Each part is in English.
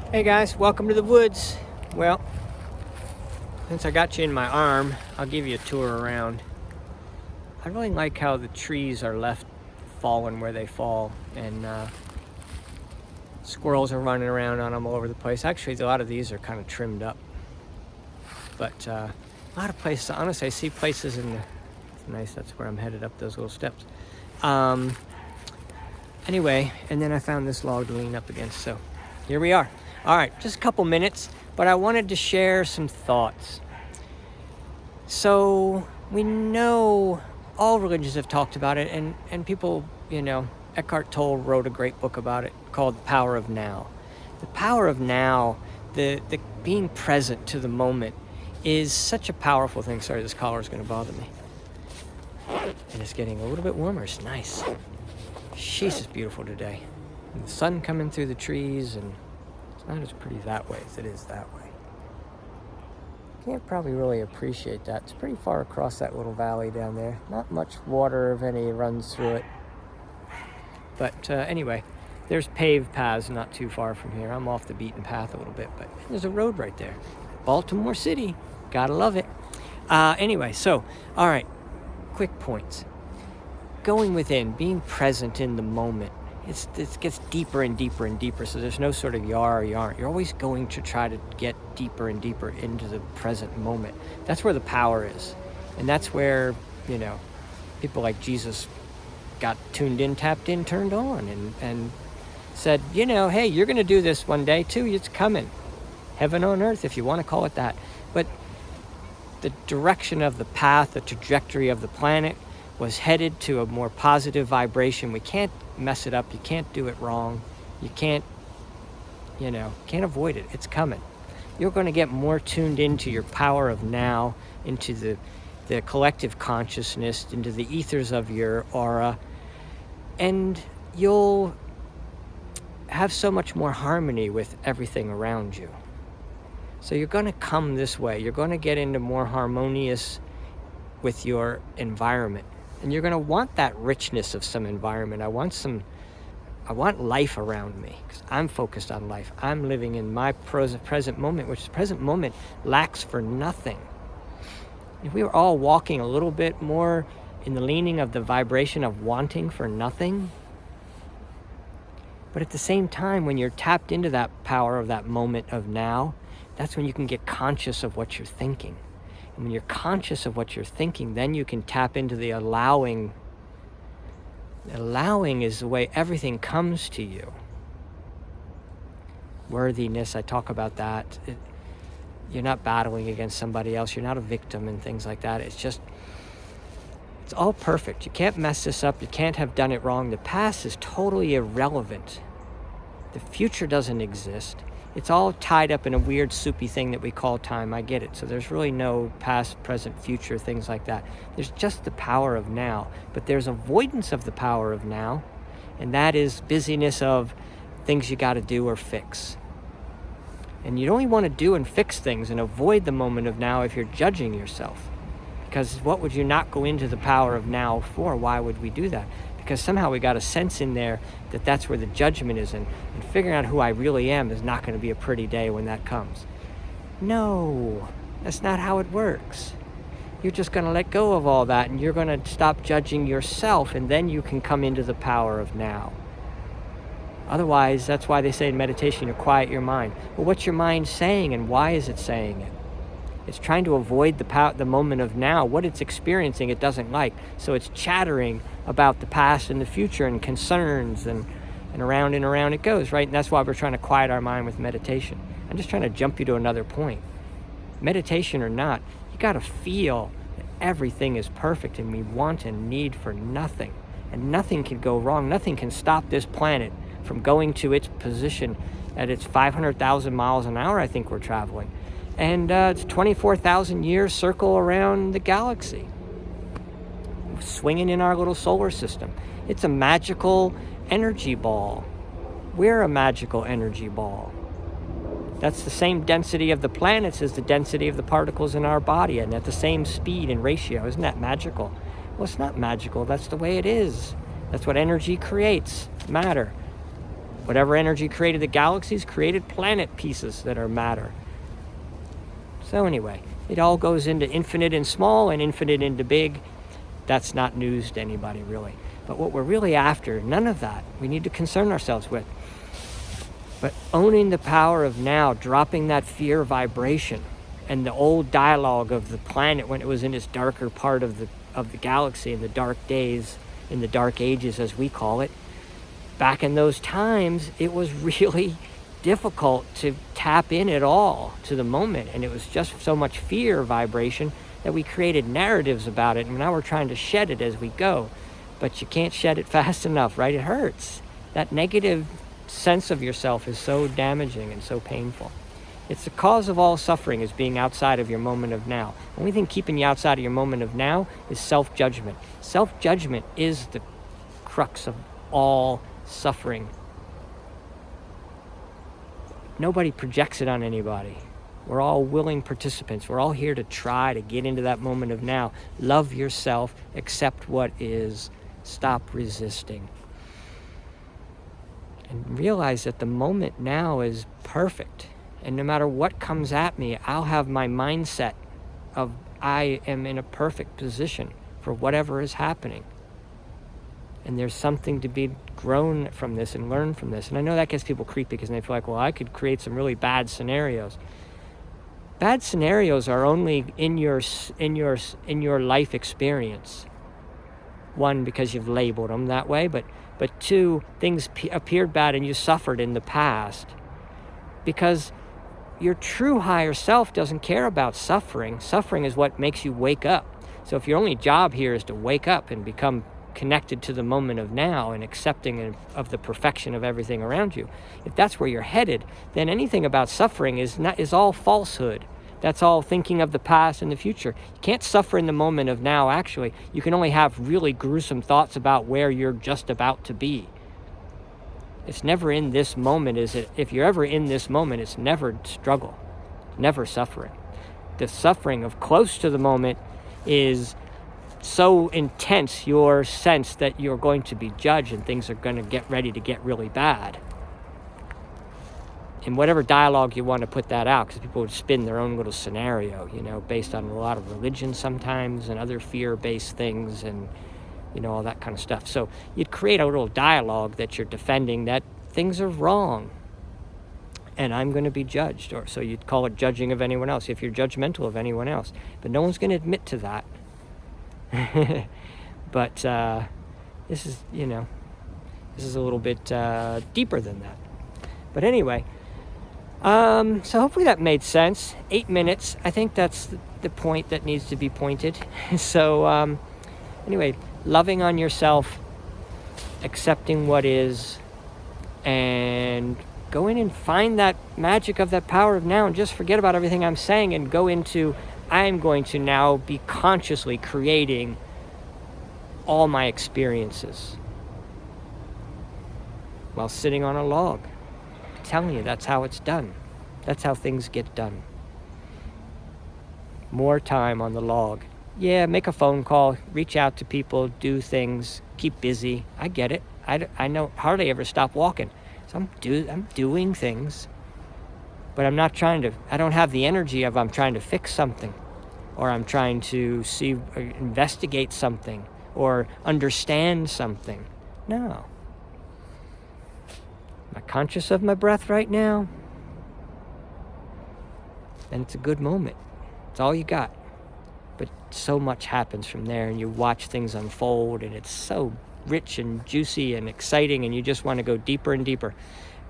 Hey guys, welcome to the woods. Well, since I got you in my arm, I'll give you a tour around. I really like how the trees are left fallen where they fall, and squirrels are running around on them all over the place. Actually, a lot of these are kind of trimmed up, but a lot of places, honestly, I see places in the, it's nice, that's where I'm headed, up those little steps. Anyway, and then I found this log to lean up against, so here we are. All right, just a couple minutes, but I wanted to share some thoughts. So we know all religions have talked about it, and people, Eckhart Tolle wrote a great book about it called The Power of Now. The power of now, the being present to the moment, is such a powerful thing. Sorry, this collar is going to bother me. And it's getting a little bit warmer. It's nice. Sheesh, it's beautiful today. And the sun coming through the trees, and it's not as pretty that way as it is that way. Can't probably really appreciate that. It's pretty far across that little valley down there. Not much water, if any, runs through it. But anyway, there's paved paths not too far from here. I'm off the beaten path a little bit, but there's a road right there. Baltimore City. Gotta love it. Anyway, so, all right, quick points. Going within, being present in the moment. It gets deeper and deeper and deeper, so there's no sort of you are or you aren't. You're always going to try to get deeper and deeper into the present moment. That's where the power is. And that's where, people like Jesus got tuned in, tapped in, turned on, and said, hey, you're going to do this one day too. It's coming. Heaven on earth, if you want to call it that. But the direction of the path, the trajectory of the planet was headed to a more positive vibration. We can't mess it up. You can't do it wrong. You can't avoid it. It's coming. You're going to get more tuned into your power of now, into the collective consciousness, into the ethers of your aura, and you'll have so much more harmony with everything around you. So you're going to come this way. You're going to get into more harmonious with your environment. And you're going to want that richness of some environment. I want life around me, because I'm focused on life. I'm living in my present moment, which the present moment lacks for nothing. If we were all walking a little bit more in the leaning of the vibration of wanting for nothing, but at the same time, when you're tapped into that power of that moment of now, that's when you can get conscious of what you're thinking. And when you're conscious of what you're thinking, then you can tap into the allowing. Allowing is the way everything comes to you. Worthiness, I talk about that. You're not battling against somebody else. You're not a victim and things like that. It's all perfect. You can't mess this up. You can't have done it wrong. The past is totally irrelevant. The future doesn't exist. It's all tied up in a weird soupy thing that we call time. I get it. So there's really no past, present, future, things like that. There's just the power of now. But there's avoidance of the power of now. And that is busyness of things you got to do or fix. And you'd only want to do and fix things and avoid the moment of now if you're judging yourself. Because what would you not go into the power of now for? Why would we do that? Because somehow we got a sense in there that that's where the judgment is, and figuring out who I really am is not going to be a pretty day when that comes. No, that's not how it works. You're just going to let go of all that, and you're going to stop judging yourself, and then you can come into the power of now. Otherwise, that's why they say in meditation, you quiet your mind. Well, what's your mind saying, and why is it saying it? It's trying to avoid the moment of now. What it's experiencing, it doesn't like. So it's chattering about the past and the future and concerns, and around it goes, right? And that's why we're trying to quiet our mind with meditation. I'm just trying to jump you to another point. Meditation or not, you got to feel that everything is perfect and we want and need for nothing. And nothing can go wrong. Nothing can stop this planet from going to its position at its 500,000 miles an hour, I think we're traveling. And it's 24,000 years circle around the galaxy, swinging in our little solar system. It's a magical energy ball. We're a magical energy ball. That's the same density of the planets as the density of the particles in our body, and at the same speed and ratio. Isn't that magical? Well, it's not magical. That's the way it is. That's what energy creates, matter. Whatever energy created the galaxies created planet pieces that are matter. So anyway, it all goes into infinite and small and infinite into big. That's not news to anybody, really. But what we're really after, none of that we need to concern ourselves with. But owning the power of now, dropping that fear vibration and the old dialogue of the planet when it was in its darker part of the galaxy, in the dark days, in the dark ages as we call it. Back in those times, it was really difficult to tap in at all to the moment, and it was just so much fear vibration that we created narratives about it, and now we're trying to shed it as we go. But you can't shed it fast enough, right? It hurts. That negative sense of yourself is so damaging and so painful. It's the cause of all suffering, is being outside of your moment of now. The only thing keeping you outside of your moment of now is self-judgment. Self-judgment is the crux of all suffering. Nobody projects it on anybody. We're all willing participants. We're all here to try to get into that moment of now. Love yourself, accept what is, stop resisting. And realize that the moment now is perfect. And no matter what comes at me, I'll have my mindset of I am in a perfect position for whatever is happening. And there's something to be grown from this and learned from this. And I know that gets people creepy because they feel like, well, I could create some really bad scenarios. Bad scenarios are only in your life experience. One, because you've labeled them that way, but two, things appeared bad and you suffered in the past. Because your true higher self doesn't care about suffering. Suffering is what makes you wake up. So if your only job here is to wake up and become connected to the moment of now and accepting of the perfection of everything around you, if that's where you're headed, then anything about suffering is all falsehood. That's all thinking of the past and the future. You can't suffer in the moment of now, actually. You can only have really gruesome thoughts about where you're just about to be. It's never in this moment, is it? If you're ever in this moment, it's never struggle, never suffering. The suffering of close to the moment is so intense, your sense that you're going to be judged and things are going to get ready to get really bad. In whatever dialogue you want to put that out, because people would spin their own little scenario, based on a lot of religion sometimes and other fear-based things and, all that kind of stuff. So you'd create a little dialogue that you're defending that things are wrong and I'm going to be judged. Or so you'd call it judging of anyone else if you're judgmental of anyone else. But no one's going to admit to that. But this is a little bit deeper than that. But anyway, so hopefully that made sense. 8 minutes. I think that's the point that needs to be pointed. So anyway, loving on yourself, accepting what is, and go in and find that magic of that power of now and just forget about everything I'm saying and go into, I'm going to now be consciously creating all my experiences while sitting on a log. I'm telling you, that's how it's done. That's how things get done. More time on the log. Yeah, make a phone call, reach out to people, do things, keep busy. I get it. I know hardly ever stop walking. So I'm doing things, but I'm not I don't have the energy of I'm trying to fix something, or I'm trying to investigate something, or understand something. No. Am I conscious of my breath right now? And it's a good moment. It's all you got. But so much happens from there, and you watch things unfold, and it's so rich and juicy and exciting, and you just want to go deeper and deeper.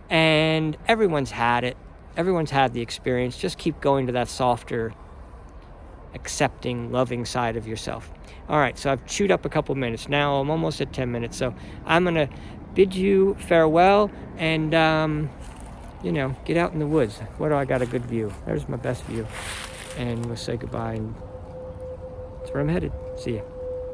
And everyone's had it. Everyone's had the experience. Just keep going to that softer, accepting, loving side of yourself. All right, so I've chewed up a couple minutes. Now I'm almost at 10 minutes, so I'm going to bid you farewell and, get out in the woods. Where do I got a good view? There's my best view. And we'll say goodbye. And that's where I'm headed. See ya.